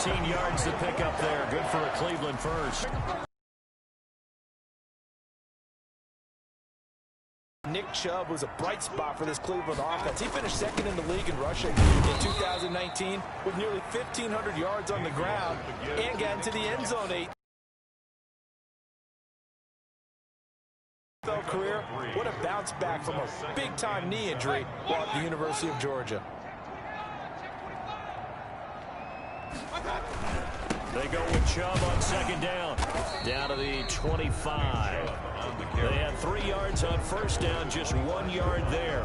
15 yards to pick up there. Good for a Cleveland first. Nick Chubb was a bright spot for this Cleveland offense. He finished second in the league in rushing in 2019 with nearly 1,500 yards on the ground and got into the end zone 8. Career, what a bounce back from a big-time knee injury while at the University of Georgia. They go with Chubb on second down. Down to the 25. They had 3 yards on first down, just 1 yard there.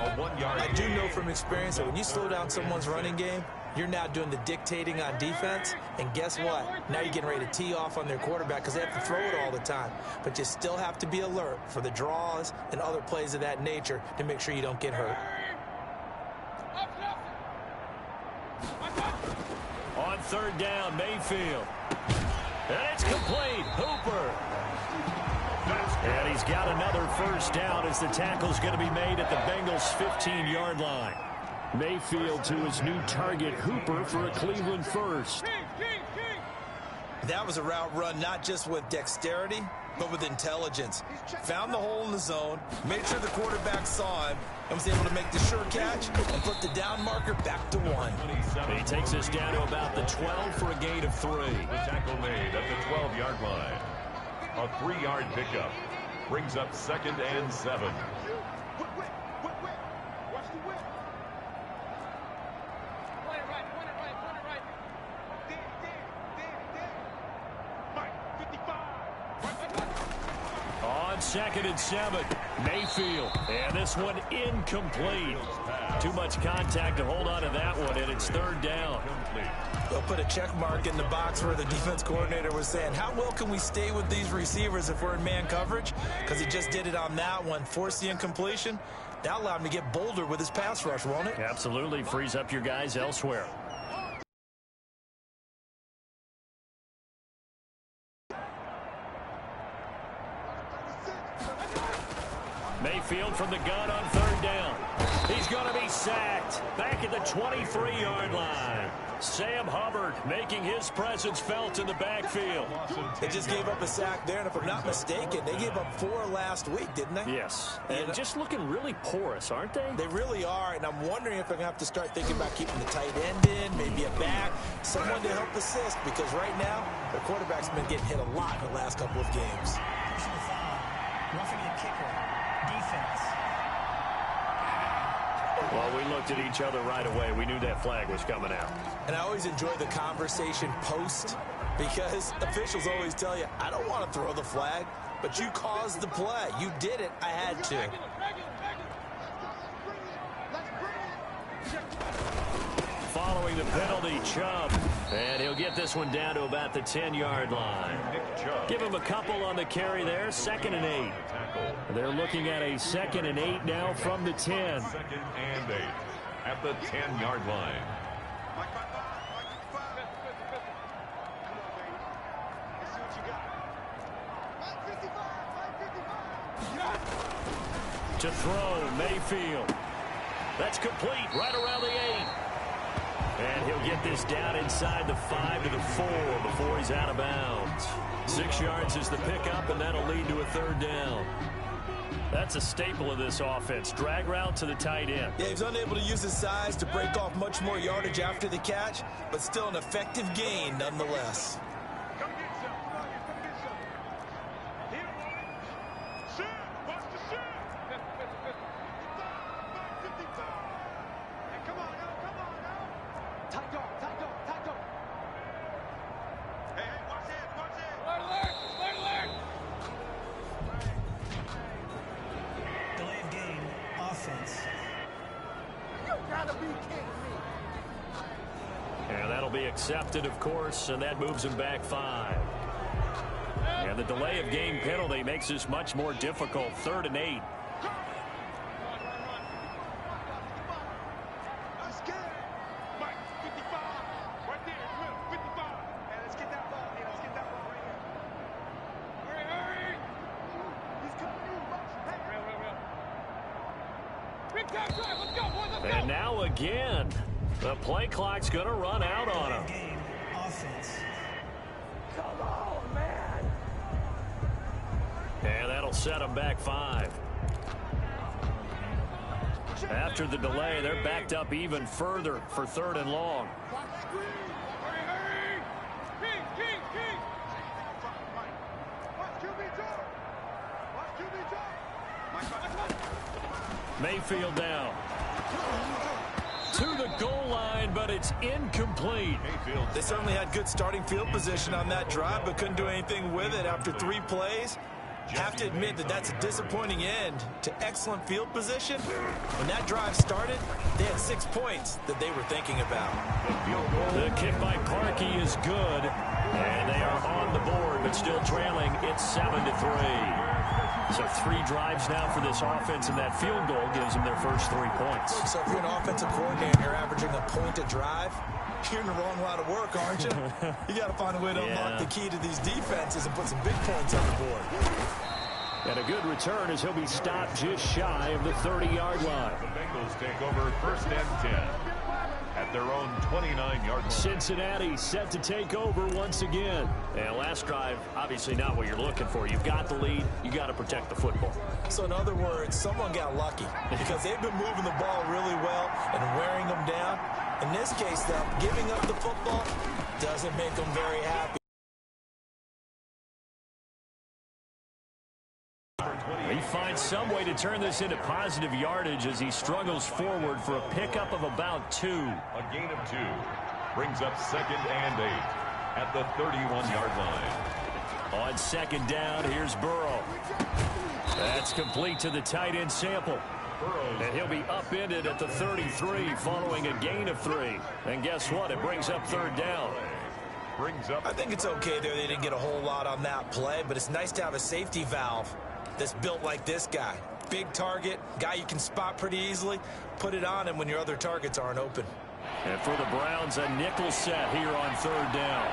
I do know from experience that when you slow down someone's running game, you're now doing the dictating on defense. And guess what? Now you're getting ready to tee off on their quarterback because they have to throw it all the time. But you still have to be alert for the draws and other plays of that nature to make sure you don't get hurt. On third down, Mayfield. And it's complete. Hooper. And he's got another first down as the tackle's going to be made at the Bengals' 15-yard line. Mayfield to his new target, Hooper, for a Cleveland first. That was a route run not just with dexterity, but with intelligence. Found the hole in the zone, made sure the quarterback saw him, and was able to make the sure catch and put the down marker back to 1. He takes us down to about the 12 for a gain of 3. The tackle made at the 12-yard line. A 3-yard pickup brings up 2nd and 7. On 2nd and 7, Mayfield. And this one incomplete. Too much contact to hold on to that one, and it's 3rd down. They'll put a check mark in the box where the defense coordinator was saying, how well can we stay with these receivers if we're in man coverage? Because he just did it on that one, forced the incompletion. That allowed him to get bolder with his pass rush, won't it? Absolutely. Frees up your guys elsewhere. Mayfield from the gun on 3rd down. He's going to be sacked back at the 23-yard line. Sam Hubbard making his presence felt in the backfield. They just gave up a sack there, and if I'm not mistaken, they gave up 4 last week, didn't they? Yes, and just looking really porous, aren't they? They really are, and I'm wondering if they're going to have to start thinking about keeping the tight end in, maybe a back, someone to help assist, because right now, their quarterback's been getting hit a lot in the last couple of games. Personal foul, roughing the kicker, defense. Well, we looked at each other right away. We knew that flag was coming out. And I always enjoy the conversation post because officials always tell you, I don't want to throw the flag, but you caused the play. You did it. I had to. Following the penalty, Chubb. And he'll get this one down to about the 10-yard line. Give him a couple on the carry there. 2nd and 8. They're looking at a 2nd and 8 now from the 10. 2nd and 8 at the 10-yard line. To throw, Mayfield. That's complete right around the 8. And he'll get this down inside the 5 to the 4 before he's out of bounds. 6 yards is the pickup, and that'll lead to a 3rd down. That's a staple of this offense. Drag route to the tight end. Yeah, he's unable to use his size to break off much more yardage after the catch, but still an effective gain nonetheless. And that'll be accepted, of course, and that moves him back 5. And the delay of game penalty makes this much more difficult. 3rd and 8. And now again, The play clock's going to run out on him. Game, offense. Come on, man. And that'll set him back 5. After the delay, they're backed up even further for 3rd and long. Mayfield down. To the goal line, but it's incomplete. They certainly had good starting field position on that drive, but couldn't do anything with it after 3 plays. Have to admit that that's a disappointing end to excellent field position. When that drive started, they had 6 points that they were thinking about. The kick by Parkey is good, and they are on the board, but still trailing. It's 7-3. So 3 drives now for this offense, and that field goal gives them their first 3 points. So if you're an offensive coordinator, you're averaging a point a drive, you're in the wrong line of work, aren't you? You got to find a way to unlock the key to these defenses and put some big points on the board. And a good return as he'll be stopped just shy of the 30-yard line. The Bengals take over 1st and 10 at their own 29-yard line. Cincinnati set to take over once again. And last drive, obviously not what you're looking for. You've got the lead. You got to protect the football. So in other words, someone got lucky because they've been moving the ball really well and wearing them down. In this case, though, giving up the football doesn't make them very happy. He finds some way to turn this into positive yardage as he struggles forward for a pickup of about 2. A gain of 2 brings up 2nd and 8 at the 31-yard line. On 2nd down, here's Burrow. That's complete to the tight end Sample. And he'll be upended at the 33 following a gain of 3. And guess what? It brings up 3rd down. I think it's okay there. They didn't get a whole lot on that play, but it's nice to have a safety valve that's built like this guy. Big target, guy you can spot pretty easily. Put it on him when your other targets aren't open. And for the Browns, a nickel set here on 3rd down.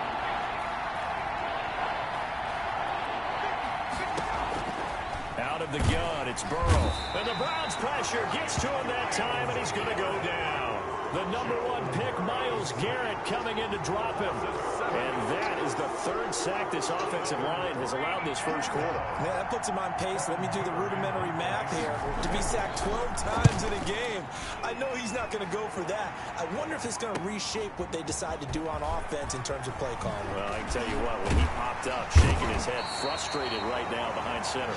Out of the gun, it's Burrow. And the Browns pressure gets to him that time, and he's going to go down. The #1 pick, Myles Garrett, coming in to drop him. And that is the 3rd sack this offensive line has allowed this first quarter. Yeah, that puts him on pace. Let me do the rudimentary math here. To be sacked 12 times in a game, I know he's not going to go for that. I wonder if it's going to reshape what they decide to do on offense in terms of play calling. Well, I can tell you what, when he popped up, shaking his head, frustrated right now behind center.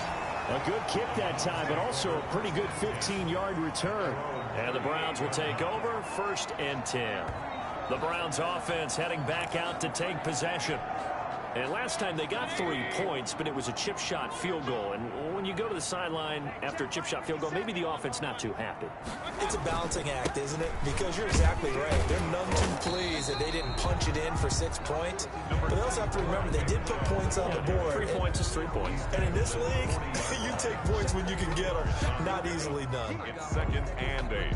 A good kick that time, but also a pretty good 15-yard return. And the Browns will take over 1st and 10. The Browns offense heading back out to take possession. And last time they got 3 points, but it was a chip shot field goal. And when you go to the sideline after a chip shot field goal, maybe the offense not too happy. It's a balancing act, isn't it? Because you're exactly right. They're none too pleased that they didn't punch it in for 6 points. But they also have to remember they did put points on the board. 3 points is 3 points. And in this league, you take points when you can get them. Not easily done. It's 2nd and 8.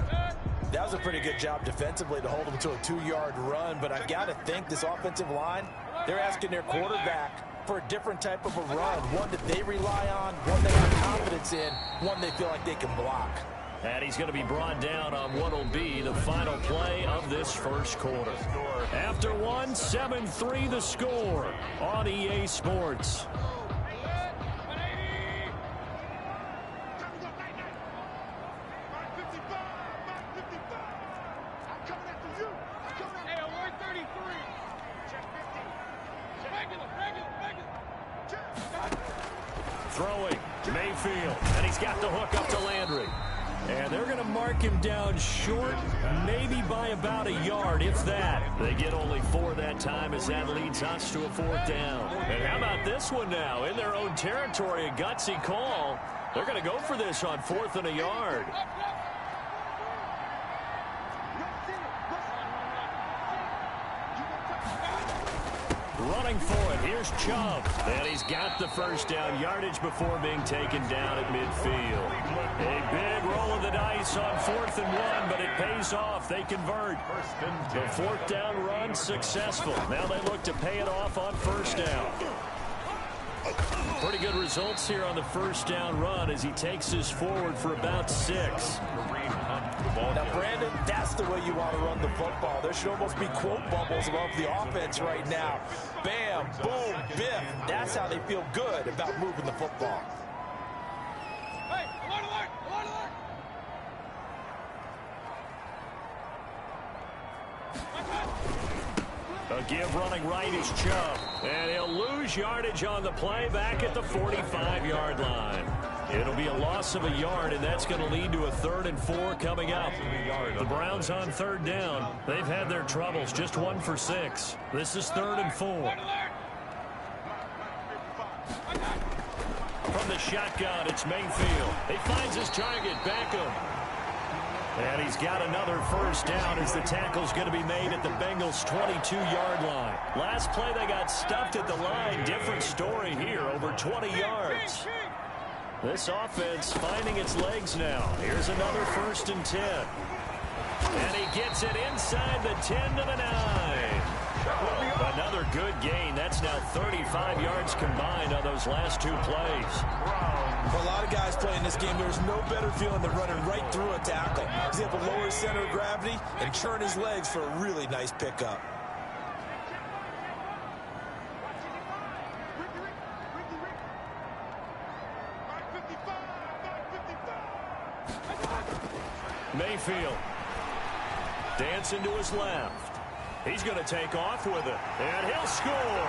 That was a pretty good job defensively to hold them to a 2-yard run. But I got to think this offensive line, they're asking their quarterback for a different type of a run. One that they rely on, one they have confidence in, one they feel like they can block. And he's going to be brought down on what will be the final play of this first quarter. After 1, 7-3 the score on EA Sports. Throwing, Mayfield, and he's got the hook up to Landry. And they're going to mark him down short, maybe by about a yard, if that. They get only 4 that time as that leads us to a 4th down. And how about this one now? In their own territory, a gutsy call. They're going to go for this on 4th and a yard. Running for it, here's Chubb. And he's got the first down yardage before being taken down at midfield. A big roll of the dice on 4th and 1, but it pays off. They convert. The 4th down run successful. Now they look to pay it off on 1st down. Pretty good results here on the 1st down run as he takes us forward for about 6. Now, Brandon, that's the way you you want to run the football. There should almost be quote bubbles above the offense right now. Bam, boom, biff. That's how they feel good about moving the football. Hey, alert, alert, alert, alert. A give running right is Chubb. And he'll lose yardage on the play back at the 45-yard line. It'll be a loss of a yard, and that's going to lead to a 3rd and 4 coming up. The Browns on 3rd down. They've had their troubles, just 1 for 6. This is 3rd and 4. From the shotgun, it's Mayfield. He finds his target, Beckham. And he's got another 1st down as the tackle's going to be made at the Bengals' 22-yard line. Last play, they got stuffed at the line. Different story here, over 20 yards. This offense finding its legs now. Here's another 1st and 10. And he gets it inside the 10 to the 9. Another good gain. That's now 35 yards combined on those last 2 plays. For a lot of guys playing this game, there's no better feeling than running right through a tackle. He's able to lower his center of gravity and churn his legs for a really nice pickup. Mayfield dancing to his left. He's going to take off with it, and he'll score.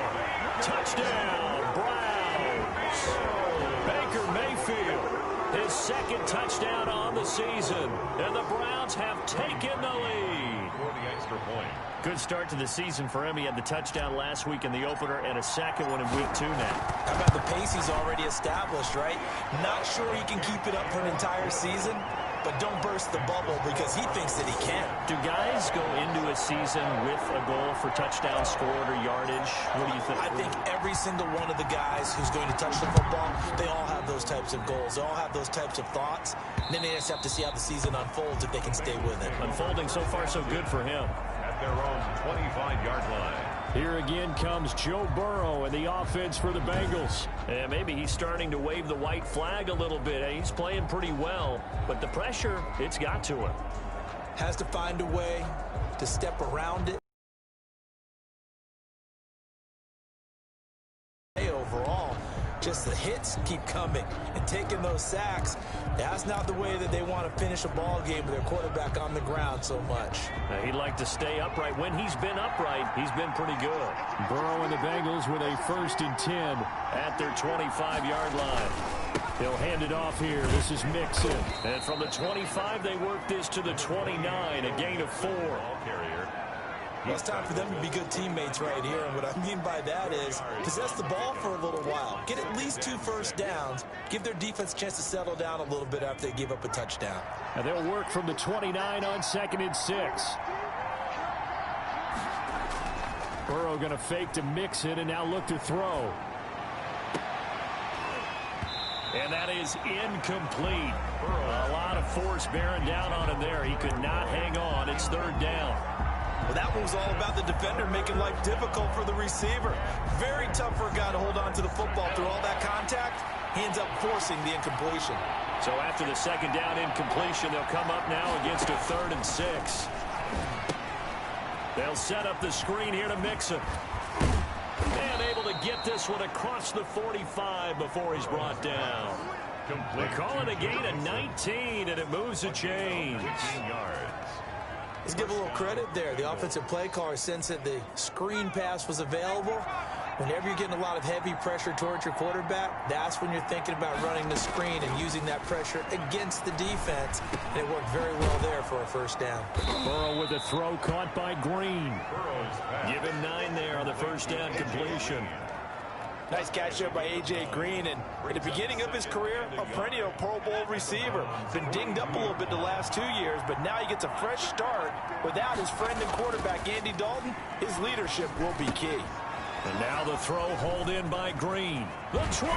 Touchdown, Browns. Baker Mayfield, his 2nd touchdown on the season, and the Browns have taken the lead. For the extra point. Good start to the season for him. He had the touchdown last week in the opener and a 2nd one in week 2 now. How about the pace he's already established, right? Not sure he can keep it up for an entire season, but don't burst the bubble because he thinks that he can. Do guys go into a season with a goal for touchdown scored or yardage? What do you think? I think every single one of the guys who's going to touch the football, they all have those types of goals. They all have those types of thoughts. And then they just have to see how the season unfolds if they can stay with it. Unfolding so far so good for him. At their own 25-yard line. Here again comes Joe Burrow and the offense for the Bengals. And maybe he's starting to wave the white flag a little bit. He's playing pretty well, but the pressure, it's got to him. Has to find a way to step around it. Overall, just the hits keep coming and taking those sacks. That's not the way that they want to finish a ball game with their quarterback on the ground so much. He'd like to stay upright. When he's been upright, he's been pretty good. Burrow and the Bengals with a 1st and 10 at their 25-yard line. They'll hand it off here. This is Mixon. And from the 25, they work this to the 29, a gain of 4. Ball carrier. Well, it's time for them to be good teammates right here. And what I mean by that is possess the ball for a little while. Get at least 2 1st downs. Give their defense a chance to settle down a little bit after they give up a touchdown. And they'll work from the 29 on 2nd and 6. Burrow going to fake to Mixon and now look to throw. And that is incomplete. A lot of force bearing down on him there. He could not hang on. It's 3rd down. Well, that one was all about the defender making life difficult for the receiver. Very tough for a guy to hold on to the football through all that contact. He ends up forcing the incompletion. So after the 2nd down incompletion, they'll come up now against a 3rd and 6. They'll set up the screen here to Mixon. And able to get this one across the 45 before he's brought down. They call it a gain of 19, and it moves the chains. 15 yards. Let's give a little credit there. The offensive play caller sensed that the screen pass was available. Whenever you're getting a lot of heavy pressure towards your quarterback, that's when you're thinking about running the screen and using that pressure against the defense. And it worked very well there for a 1st down. Burrow with a throw caught by Green. Give him 9 there on the 1st down completion. Nice catch there by A.J. Green, and at the beginning of his career, a perennial Pro Bowl receiver. Been dinged up a little bit the last 2 years, but now he gets a fresh start. Without his friend and quarterback, Andy Dalton, his leadership will be key. And now the throw hauled in by Green. The 20!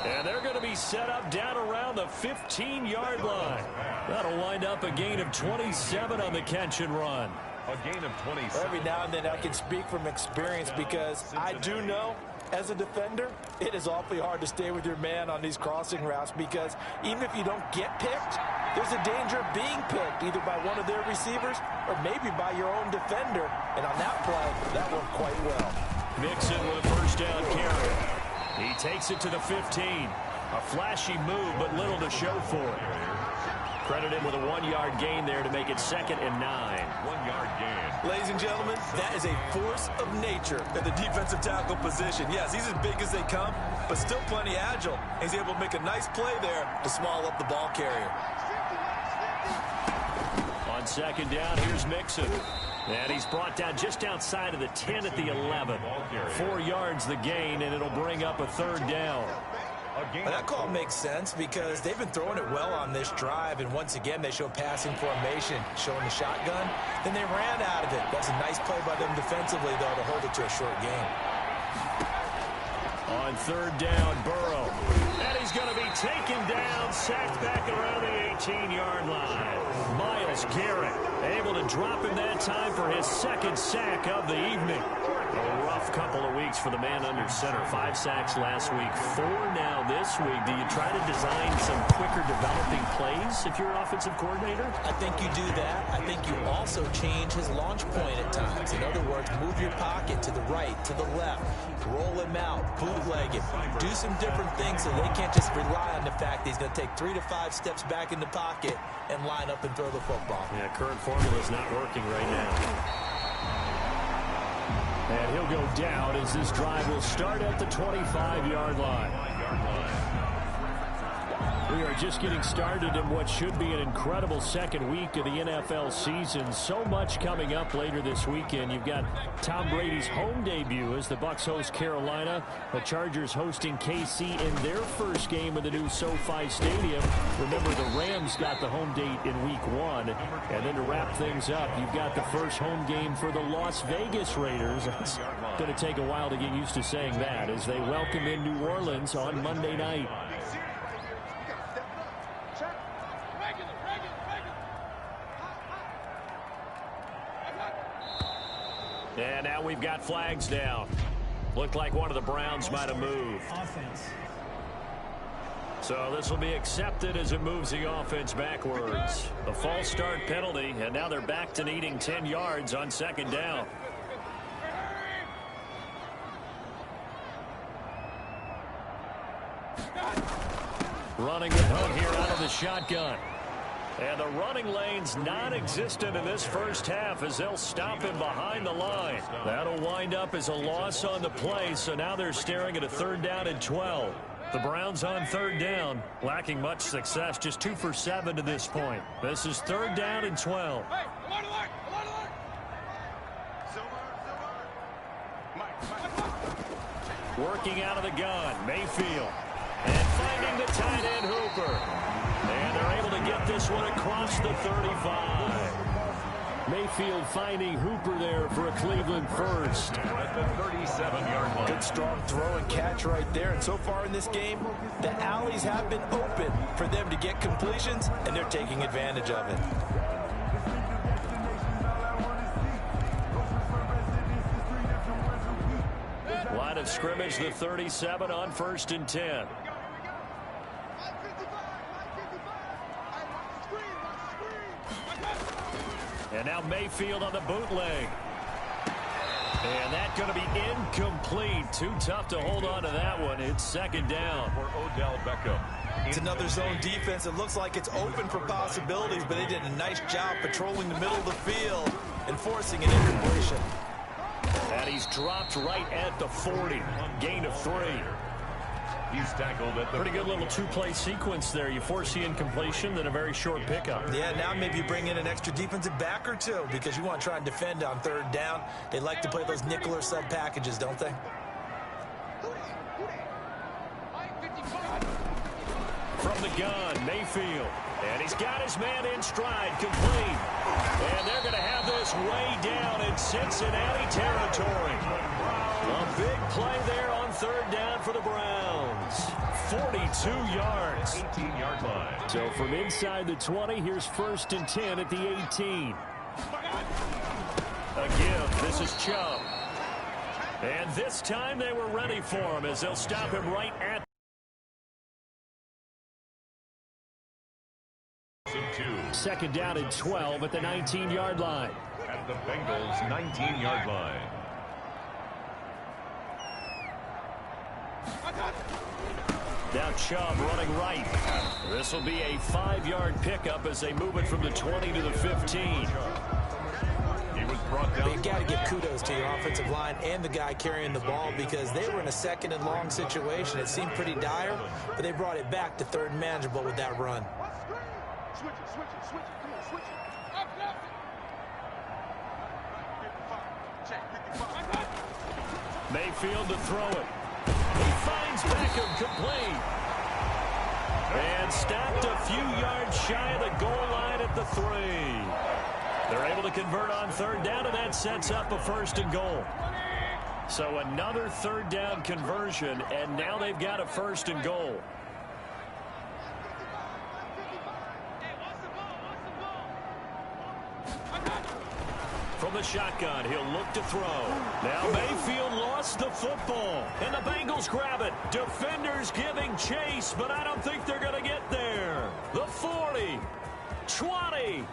And they're going to be set up down around the 15-yard line. That'll wind up a gain of 27 on the catch and run. A gain of 27. Every now and then I can speak from experience because I do know as a defender, it is awfully hard to stay with your man on these crossing routes because even if you don't get picked, there's a danger of being picked either by one of their receivers or maybe by your own defender. And on that play, that worked quite well. Mixon with a first down carry. He takes it to the 15. A flashy move, but little to show for it. Credit him with a 1-yard gain there to make it 2nd and 9. 1-yard gain. Ladies and gentlemen, that is a force of nature at the defensive tackle position. Yes, he's as big as they come, but still plenty agile. He's able to make a nice play there to small up the ball carrier. On 2nd down, here's Mixon. And he's brought down just outside of the 10 at the 11. 4 yards the gain, and it'll bring up a 3rd down. Well, that call makes sense because they've been throwing it well on this drive, and once again they show passing formation, showing the shotgun. Then they ran out of it. That's a nice play by them defensively, though, to hold it to a short gain. On 3rd down, Burrow. And he's going to be taken down, sacked back around the 18-yard line. Myles Garrett able to drop him that time for his 2nd sack of the evening. A rough couple of weeks for the man under center. 5 sacks last week, 4 now this week. Do you try to design some quicker developing plays if you're an offensive coordinator? I think you do that. I think you also change his launch point at times. In other words, move your pocket to the right, to the left, roll him out, bootleg him, do some different things so they can't just rely on the fact that he's going to take 3 to 5 steps back in the pocket and line up and throw the football. Yeah, current formula is not working right now. And he'll go down as this drive will start at the 25-yard line. We are just getting started in what should be an incredible second week of the NFL season. So much coming up later this weekend. You've got Tom Brady's home debut as the Bucs host Carolina. The Chargers hosting KC in their first game of the new SoFi Stadium. Remember, the Rams got the home date in week 1. And then to wrap things up, you've got the first home game for the Las Vegas Raiders. It's going to take a while to get used to saying that as they welcome in New Orleans on Monday night. And now we've got flags down. Looked like one of the Browns might have moved. Offense. So this will be accepted as it moves the offense backwards. The false start penalty, and now they're back to needing 10 yards on 2nd down. Running it home here out of the shotgun. And the running lane's non-existent in this first half as they'll stop him behind the line. That'll wind up as a loss on the play, so now they're staring at a 3rd down and 12. The Browns on 3rd down, lacking much success, just 2 for 7 to this point. This is 3rd down and 12. Hey, alert, alert, alert, alert. Working out of the gun, Mayfield. And finding the tight end, Hooper. And they're able to get this one across the 35. Mayfield finding Hooper there for a Cleveland first. At the 37-yard line. Good strong throw and catch right there. And so far in this game, the alleys have been open for them to get completions, and they're taking advantage of it. Line of scrimmage, the 37 on 1st and 10. And now Mayfield on the bootleg. And that's going to be incomplete. Too tough to hold on to that one. It's 2nd down. For Odell Beckham. It's another zone defense. It looks like it's open for possibilities, but they did a nice job patrolling the middle of the field and forcing an incompletion. And he's dropped right at the 40. Gain of 3. He's tackled at the pretty good little 2-play sequence there. You force the incompletion, then a very short pickup. Yeah, now maybe you bring in an extra defensive back or 2 because you want to try and defend on 3rd down. They like to play those nickel or sub packages, don't they? From the gun, Mayfield. And he's got his man in stride, complete. And they're going to have this way down in Cincinnati territory. A big play there on 3rd down for the Browns. 42 yards. 18-yard line. So from inside the 20, here's 1st and 10 at the 18. A give. This is Chubb. And this time they were ready for him as they'll stop him right at second down and 12 at the 19-yard line. At the Bengals' 19-yard line. Now Chubb running right. This will be a 5-yard pickup as they move it from the 20 to the 15. He was brought down. You got to give kudos to your offensive line and the guy carrying the ball because they were in a second and long situation. It seemed pretty dire, but they brought it back to third and manageable with that run. Switch it, come on, switch it. Mayfield to throw it. He finds Beckham complete. And stopped a few yards shy of the goal line at the 3. They're able to convert on third down, and that sets up a first and goal. So another third down conversion, and now they've got a first and goal. From the shotgun, he'll look to throw. Now Mayfield lost the football, and the Bengals grab it. Defenders giving chase, but I don't think they're going to get there. The 40, 20,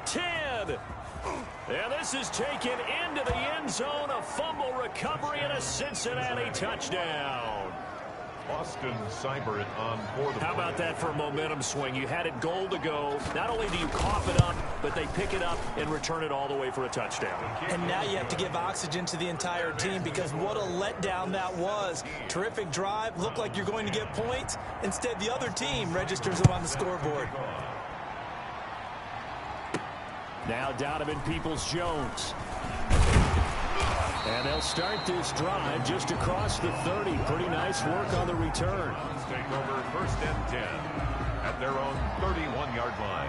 10. And this is taken into the end zone. A fumble recovery and a Cincinnati touchdown. Austin Seibert on for the How about that for a momentum swing? You had it goal to go. Not only do you cough it up, but they pick it up and return it all the way for a touchdown. And now you have to give oxygen to the entire team because what a letdown that was. Terrific drive. Looked like you're going to get points. Instead, the other team registers them on the scoreboard. Now Donovan Peoples-Jones. And they'll start this drive just across the 30. Pretty nice work on the return. take over first and 10 at their own 31-yard line.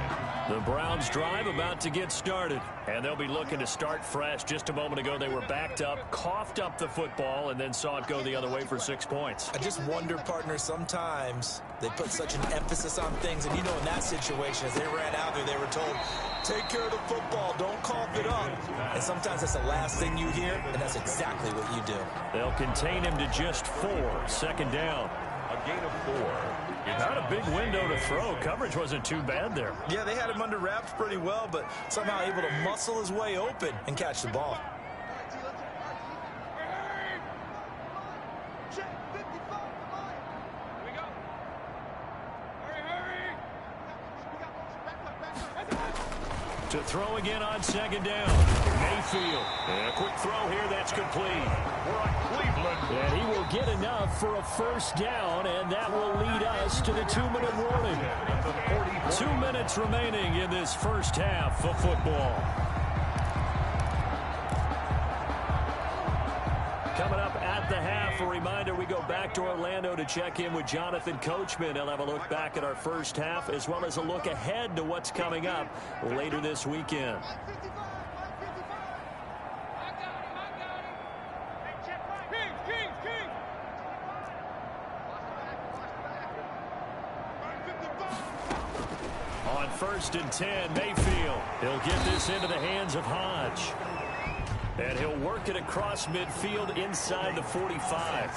The Browns drive about to get started, and they'll be looking to start fresh. Just a moment ago, they were backed up, coughed up the football, and then saw it go the other way for 6 points. I just wonder, partner, sometimes they put such an emphasis on things, and you know in that situation, as they ran out there, they were told, take care of the football, don't cough it up. And sometimes that's the last thing you hear, and that's exactly what you do. They'll contain him to just 4, second down. A gain of 4. Not a big window to throw. Coverage wasn't too bad there. Yeah, they had him under wraps pretty well, but somehow able to muscle his way open and catch the ball. To throw again on second down. Mayfield. And a quick throw here that's complete. We're on Cleveland. And he will get enough for a first down, and that will lead us to the 2-minute warning. 2 minutes remaining in this first half of football. Coming up at the half, a reminder, we go back to Orlando to check in with Jonathan Coachman. He'll have a look back at our first half as well as a look ahead to what's coming up later this weekend. On 1st and 10, Mayfield. He'll get this into the hands of Hodge. And he'll work it across midfield inside the 45.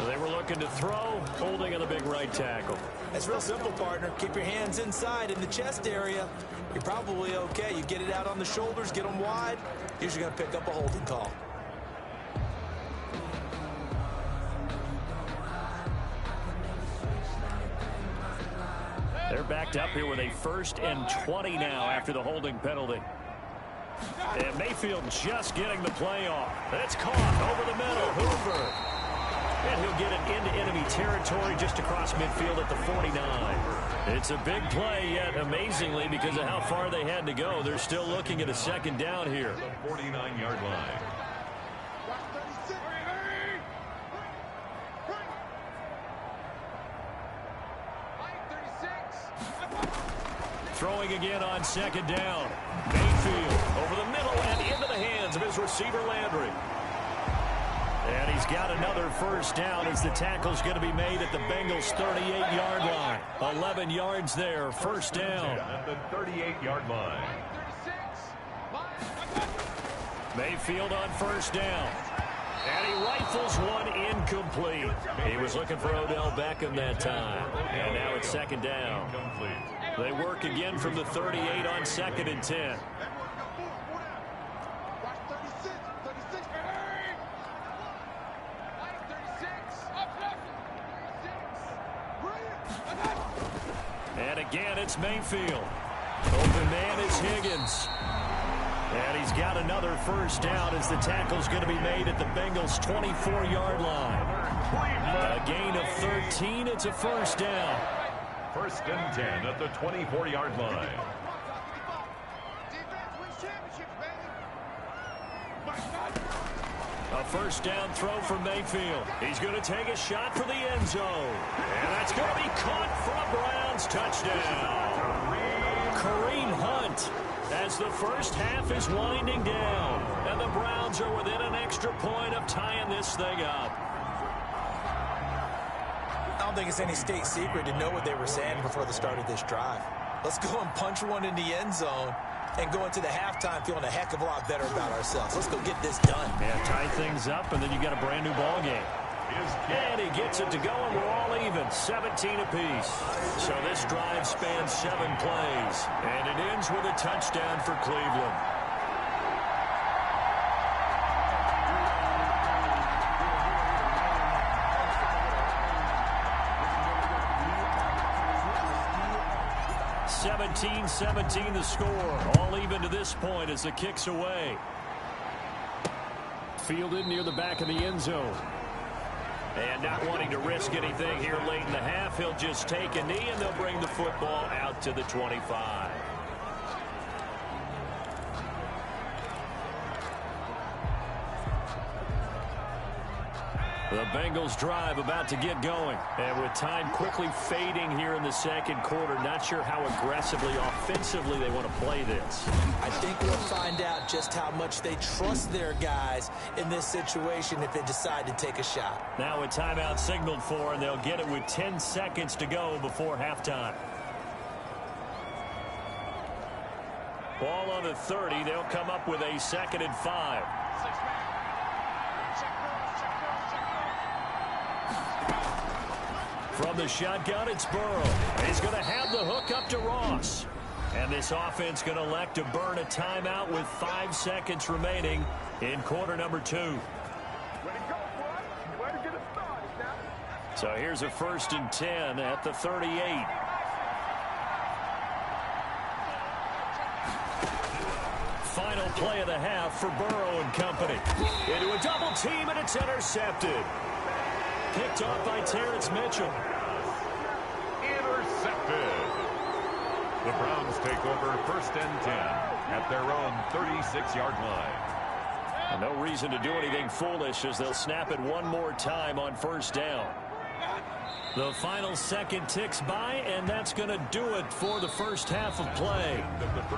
They were looking to throw, holding on the big right tackle. It's real simple, partner. Keep your hands inside in the chest area. You're probably okay. You get it out on the shoulders, get them wide. Usually going to pick up a holding call. They're backed up here with a 1st and 20 now after the holding penalty. And Mayfield just getting the play off. That's caught over the middle. Hoover. And he'll get it into enemy territory just across midfield at the 49. It's a big play, yet amazingly, because of how far they had to go, they're still looking at a second down here. The 49-yard line. Throwing again on second down. Mayfield over the middle and into the hands of his receiver Landry. And he's got another first down as the tackle's going to be made at the Bengals' 38-yard line. 11 yards there, first down. At the 38-yard line. Mayfield on first down. And he rifles one incomplete. He was looking for Odell Beckham that time. And now it's second down. They work again from the 38 on 2nd and 10. And again, it's Mayfield. Open man is Higgins. And he's got another first down as the tackle's going to be made at the Bengals' 24-yard line. A gain of 13. It's a first down. 1st and 10 at the 24-yard line. A first down throw from Mayfield. He's going to take a shot for the end zone. And that's going to be caught for a Browns touchdown. Kareem Hunt, as the first half is winding down. And the Browns are within an extra point of tying this thing up. I don't think it's any state secret to know what they were saying before the start of this drive. Let's go and punch one in the end zone and go into the halftime feeling a heck of a lot better about ourselves. Let's go get this done. Yeah, tie things up, and then you got a brand new ball game. And he gets it to go, and we're all even, 17 apiece. So this drive spans 7 plays, and it ends with a touchdown for Cleveland. (17-17) the score. All even to this point as the kick's away. Fielded near the back of the end zone. And not wanting to risk anything here late in the half, he'll just take a knee, and they'll bring the football out to the 25. The Bengals drive about to get going. And with time quickly fading here in the second quarter, not sure how aggressively, offensively they want to play this. I think we'll find out just how much they trust their guys in this situation if they decide to take a shot. Now a timeout signaled for, and they'll get it with 10 seconds to go before halftime. Ball on the 30. They'll come up with a 2nd and 5. From the shotgun, it's Burrow. He's going to have the hook up to Ross. And this offense going to elect to burn a timeout with 5 seconds remaining in quarter number 2. So here's a 1st and 10 at the 38. Final play of the half for Burrow and company. Into a double team, and it's intercepted. Picked off by Terrence Mitchell. Intercepted. The Browns take over 1st and 10 at their own 36-yard line. And no reason to do anything foolish as they'll snap it one more time on 1st down. The final second ticks by, and that's going to do it for the first half of play.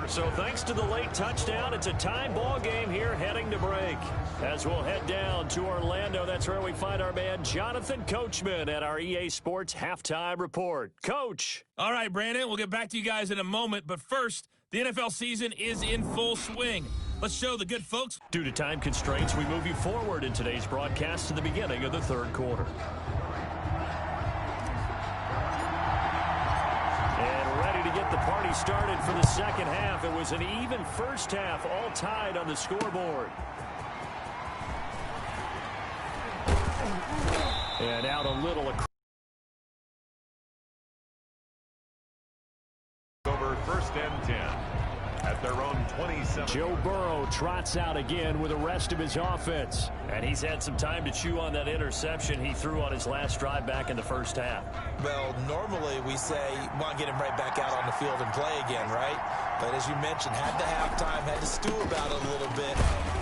So thanks to the late touchdown, it's a tie ball game here heading to break. As we'll head down to Orlando, that's where we find our man Jonathan Coachman at our EA Sports Halftime Report. Coach. All right, Brandon, we'll get back to you guys in a moment, but first, the NFL season is in full swing. Let's show the good folks. Due to time constraints, we move you forward in today's broadcast to the beginning of the third quarter. Get the party started for the second half. It was an even first half, all tied on the scoreboard. And out a little. Over 1st and 10 at their own 27. Joe Burrow trots out again with the rest of his offense. And he's had some time to chew on that interception he threw on his last drive back in the first half. Well, normally we say, want to get him right back out on the field and play again, right? But as you mentioned, had the halftime, had to stew about it a little bit.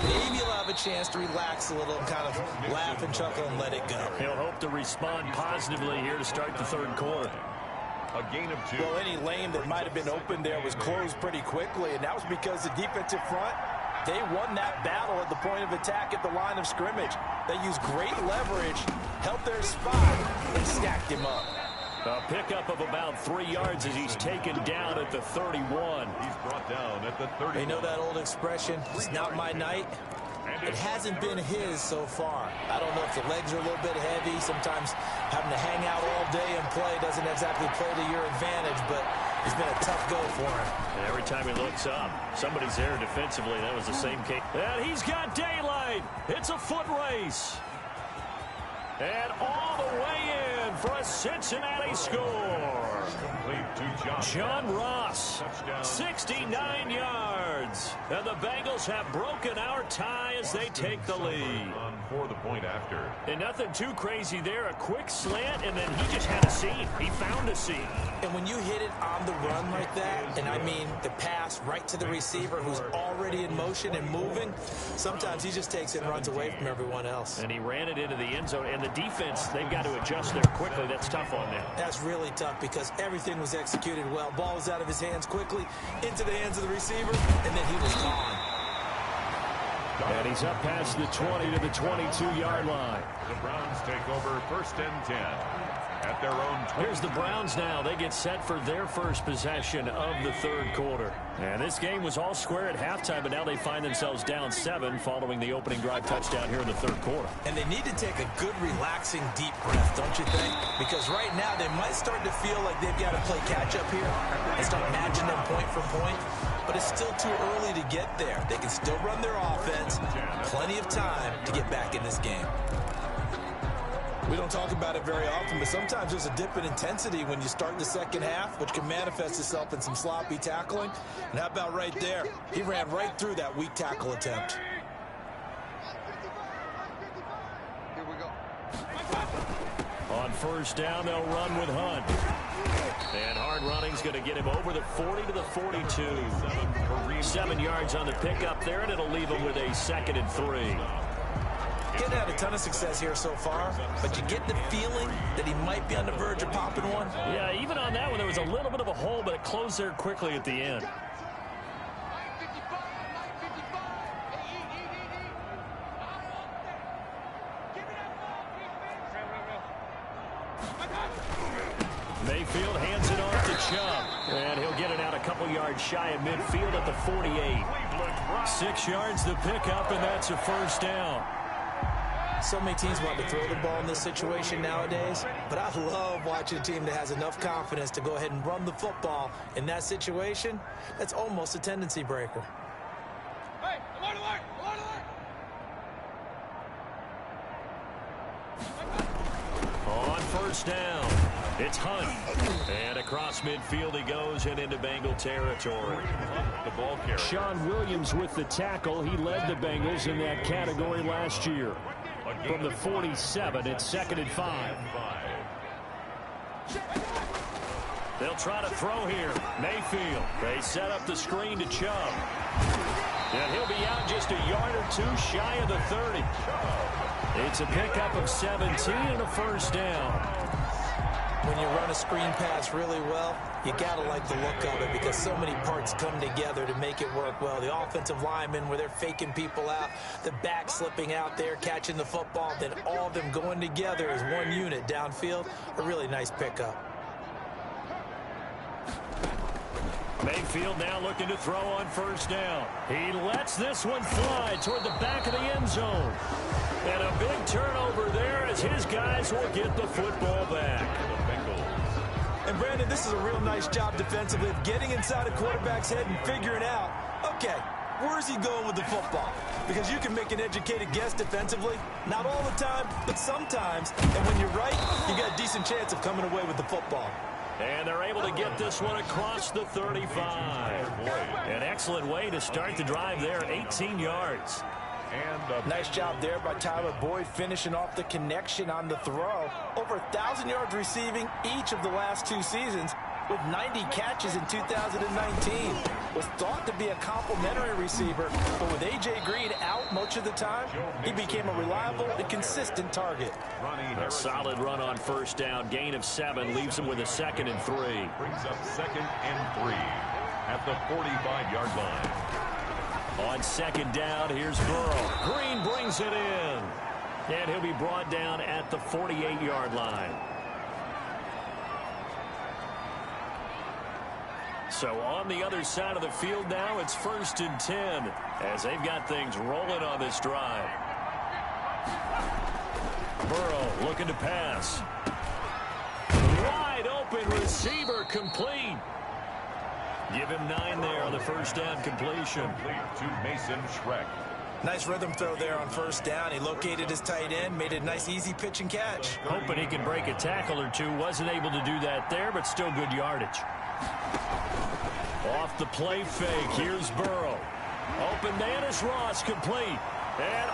Maybe he'll have a chance to relax a little and kind of laugh and chuckle and let it go. He'll hope to respond positively here to start the third quarter. A gain of 2. Well, any lane that might have been open there was closed pretty quickly, and that was because the defensive front, they won that battle at the point of attack at the line of scrimmage. They used great leverage, held their spot, and stacked him up. A pickup of about 3 yards as he's taken down at the 31. He's brought down at the 30. You know that old expression, it's not my night? it hasn't been his so far. I don't know if the legs are a little bit heavy. Sometimes having to hang out all day and play doesn't exactly play to your advantage, but it's been a tough go for him. And every time he looks up, somebody's there defensively. That was the same case. And he's got daylight. It's a foot race. And all the way in for a Cincinnati score. John Ross, 69 yards. And the Bengals have broken our tie as they take the lead. For the point after. And nothing too crazy there. A quick slant, and then he just had a seam. He found a seam. And when you hit it on the run like that, and I mean the pass right to the receiver who's already in motion and moving, sometimes he just takes it and runs away from everyone else. And he ran it into the end zone. And the defense, they've got to adjust there quickly. That's tough on them. That's really tough because everything was executed well. Ball was out of his hands quickly, into the hands of the receiver, and then he was gone. And he's up past the 20 to the 22-yard line. The Browns take over 1st and 10 at their own 20. Here's the Browns now. They get set for their first possession of the third quarter. And this game was all square at halftime, but now they find themselves down 7 following the opening drive touchdown here in the third quarter. And they need to take a good, relaxing, deep breath, don't you think? Because right now they might start to feel like they've got to play catch-up here and start matching them point for point. But it's still too early to get there. They can still run their offense. Plenty of time to get back in this game. We don't talk about it very often, but sometimes there's a dip in intensity when you start the second half, which can manifest itself in some sloppy tackling. And how about right there? He ran right through that weak tackle attempt. Here we go. On first down, they'll run with Hunt. And hard running's going to get him over the 40 to the 42. 7 yards on the pickup there, and it'll leave him with a 2nd and 3. Getting had a ton of success here so far, but you get the feeling that he might be on the verge of popping one. Yeah, even on that one, there was a little bit of a hole, but it closed there quickly at the end. Mayfield hands it off to Chubb, and he'll get it out a couple yards shy of midfield at the 48. 6 yards to pick up, and that's a first down. So many teams want to throw the ball in this situation nowadays, but I love watching a team that has enough confidence to go ahead and run the football in that situation. That's almost a tendency breaker. Hey, alert, alert, alert, alert! On first down, it's Hunt. And across midfield he goes and into Bengal territory. The ball carrier. Sean Williams with the tackle. He led the Bengals in that category last year. From the 47, it's 2nd and 5. They'll try to throw here. Mayfield. They set up the screen to Chubb. And he'll be out just a yard or two shy of the 30. It's a pickup of 17 and a first down. When you run a screen pass really well, you got to like the look of it because so many parts come together to make it work well. The offensive linemen where they're faking people out, the back slipping out there, catching the football, then all of them going together as one unit downfield. A really nice pickup. Mayfield now looking to throw on first down. He lets this one fly toward the back of the end zone. And a big turnover there as his guys will get the football back. And Brandon, this is a real nice job defensively of getting inside a quarterback's head and figuring out, okay, where's he going with the football? Because you can make an educated guess defensively. Not all the time, but sometimes. And when you're right, you got a decent chance of coming away with the football. And they're able to get this one across the 35. An excellent way to start the drive there, 18 yards. And nice job there by Tyler Boyd finishing off the connection on the throw. Over 1,000 yards receiving each of the last 2 seasons with 90 catches in 2019. Was thought to be a complimentary receiver, but with A.J. Green out much of the time, he became a reliable and consistent target. A solid run on first down. Gain of 7 leaves him with a 2nd and 3. Brings up 2nd and 3 at the 45-yard line. On 2nd down, here's Burrow. Green brings it in. And he'll be brought down at the 48-yard line. So on the other side of the field now, it's 1st and 10 as they've got things rolling on this drive. Burrow looking to pass. Wide open receiver complete. Give him 9 there on the first down completion. Complete to Mason Schreck. Nice rhythm throw there on first down. He located his tight end, made it a nice, easy pitch and catch. Hoping he could break a tackle or two. Wasn't able to do that there, but still good yardage. Off the play fake. Here's Burrow. Open to Ennis Ross complete. And